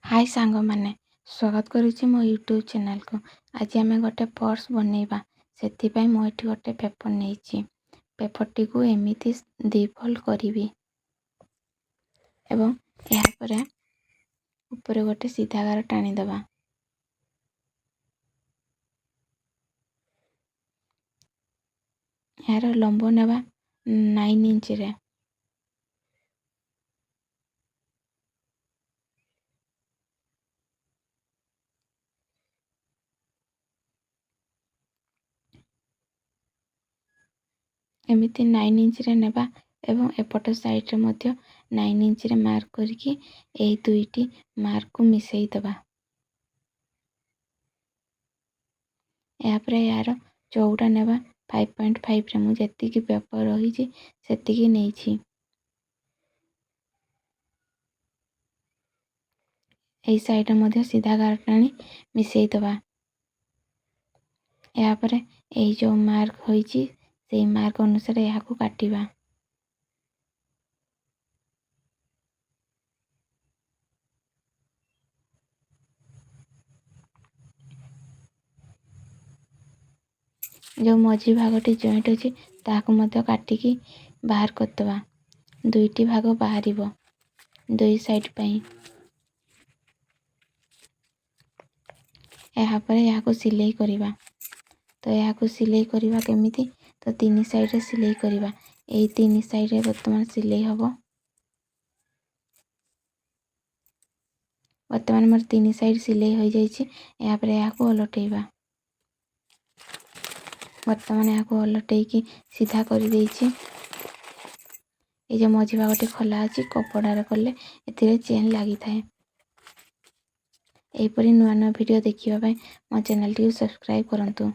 हाय सांग मैंने स्वागत करुच्ची मो यूट्यूब चैनल को। आज आम गोटे पर्स बनइबा से मुझे गोटे पेपर नहीं पेपर टी को एमती दी फोल्ड करी एवं यापर ऊपर गोटे सीधा गार टाणीदबा। यार लंब नेबा 9 इंच रे। एमती 9 इंच रे नेबा एवं एपट साइड रे मध्य 9 इंच रे मार्क करके यही दुईटी मार्क को मिसई दबा। यापर यार चौड़ा नेबा 5.5 रे मुझे जी पेपर रही से नहीं यही साइड मध्य सीधा गार टाणी मिसई दबा। यापर यही जो मार्क होईची से मार्क अनुसार यहाँ को काटिबा। जो मझी भागटी जॉइंट अच्छी ताकू मध्य काटिकी बाहर करदबा। दुईटी भाग बाहर दुई साइड पाई। यापर यहाँ को सिलाई करिबा। तो यहाँ को सिलाई करिबा केमिति तो तीन साइड रे सिलाई करिबा। यही तीन साइड रे वर्तमान सिलाई हबो। वर्तमान मोर तीन साइड सिलाई हो जाइए। यहाँ पर यहाँ को ओलटेइबा। वर्तमान यहाँ को ओलटेइकी सीधा कर देइछि। ये जो मझी भागटी खोला अच्छी कपड़ार कले ए चेन लगी थाए। एहीपरी नुआ नुआ वीडियो देखिबा पई मो चैनल टी सब्सक्राइब करंतु।